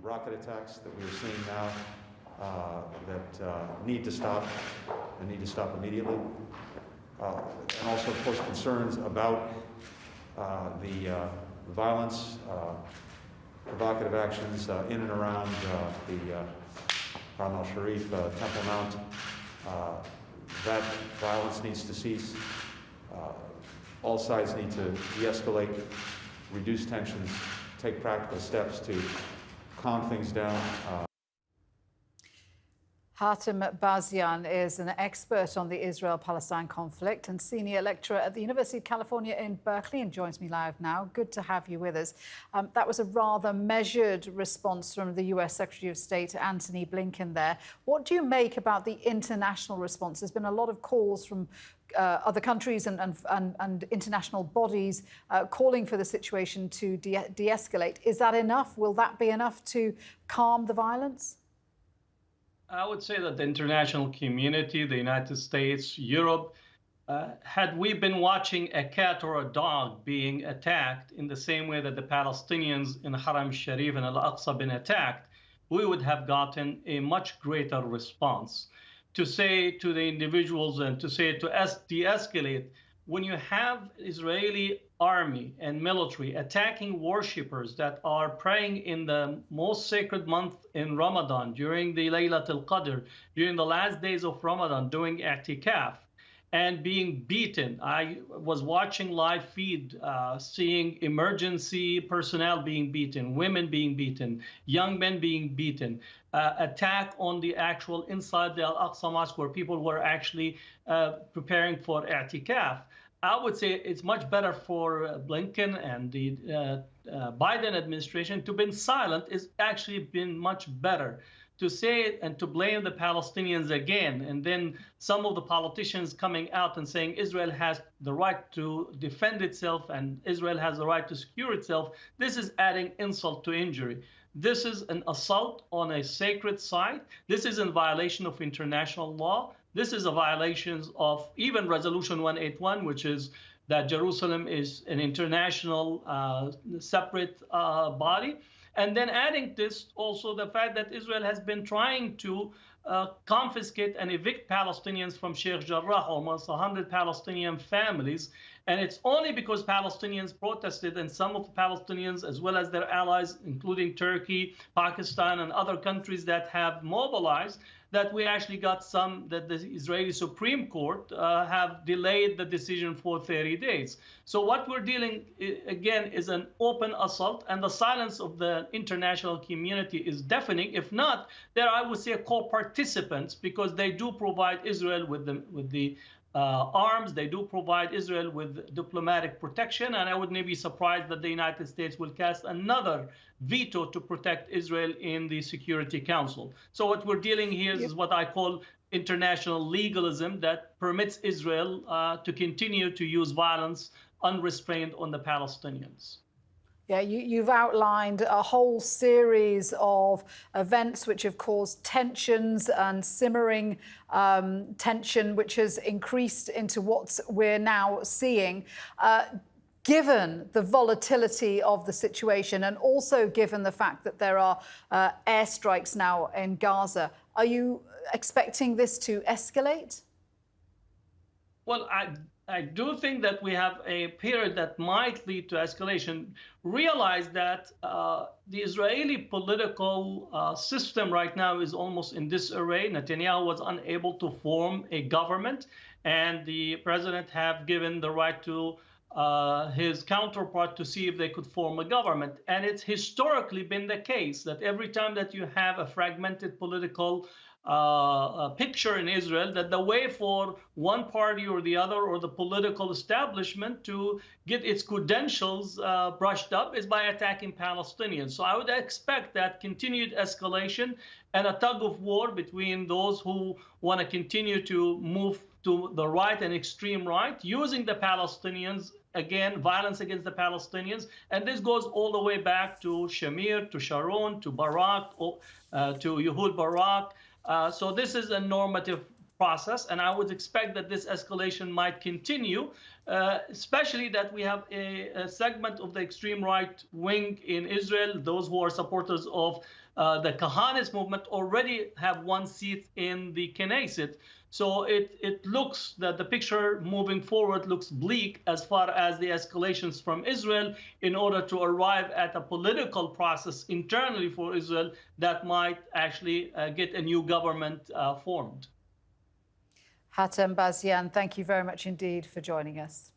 rocket attacks that we are seeing now that need to stop and need to stop immediately. And also, of course, concerns about the violence, provocative actions in and around the Haram al-Sharif, Temple Mount. That violence needs to cease. All sides need to de-escalate, reduce tensions, take practical steps to calm things down. Hatem Bazian is an expert on the Israel-Palestine conflict and senior lecturer at the University of California in Berkeley and joins me live now. Good to have you with us. That was a rather measured response from the US Secretary of State, Antony Blinken there. What do you make about the international response? There's been a lot of calls from other countries and international bodies calling for the situation to de-escalate. Is that enough? Will that be enough to calm the violence? I would say that the international community, the United States, Europe, had we been watching a cat or a dog being attacked in the same way that the Palestinians in Haram Sharif and Al-Aqsa been attacked, we would have gotten a much greater response. To say to the individuals and to say to de-escalate, when you have Israeli army and military attacking worshippers that are praying in the most sacred month in Ramadan, during the Laylatul Qadr, during the last days of Ramadan, doing i'tikaf, and being beaten. I was watching live feed, seeing emergency personnel being beaten, women being beaten, young men being beaten, attack on the actual inside the Al-Aqsa Mosque where people were actually preparing for i'tikaf. I would say it's much better for Blinken and the Biden administration to be silent. Is actually been much better. To say it and to blame the Palestinians again, and then some of the politicians coming out and saying Israel has the right to defend itself and Israel has the right to secure itself, this is adding insult to injury. This is an assault on a sacred site. This is in violation of international law. This is a violation of even Resolution 181, which is that Jerusalem is an international separate body. And then adding this also the fact that Israel has been trying to confiscate and evict Palestinians from Sheikh Jarrah, almost 100 Palestinian families. And it's only because Palestinians protested, and some of the Palestinians, as well as their allies, including Turkey, Pakistan, and other countries that have mobilized, that we actually got that the Israeli Supreme Court have delayed the decision for 30 days. So what we're dealing, again, is an open assault, and the silence of the international community is deafening. If not, there I would say co-participants, because they do provide Israel with the arms, they do provide Israel with diplomatic protection, and I wouldn't be surprised that the United States will cast another veto to protect Israel in the Security Council. So what we're dealing here is what I call international legalism that permits Israel to continue to use violence unrestrained on the Palestinians. Yeah, you've outlined a whole series of events which have caused tensions and simmering tension, which has increased into what we're now seeing. Given the volatility of the situation and also given the fact that there are airstrikes now in Gaza, are you expecting this to escalate? Well, I do think that we have a period that might lead to escalation. Realize that the Israeli political system right now is almost in disarray. Netanyahu was unable to form a government, and the president have given the right to his counterpart to see if they could form a government. And it's historically been the case that every time that you have a fragmented political picture in Israel, that the way for one party or the other or the political establishment to get its credentials brushed up is by attacking Palestinians. So I would expect that continued escalation and a tug of war between those who want to continue to move to the right and extreme right, using the Palestinians, again, violence against the Palestinians. And this goes all the way back to Shamir, to Sharon, to Barak, to Ehud Barak. So this is a normative process, and I would expect that this escalation might continue, especially that we have a segment of the extreme right wing in Israel, those who are supporters of the Kahanist movement, already have one seat in the Knesset. So it looks that the picture moving forward looks bleak as far as the escalations from Israel in order to arrive at a political process internally for Israel that might actually get a new government formed. Hatem Bazian, thank you very much indeed for joining us.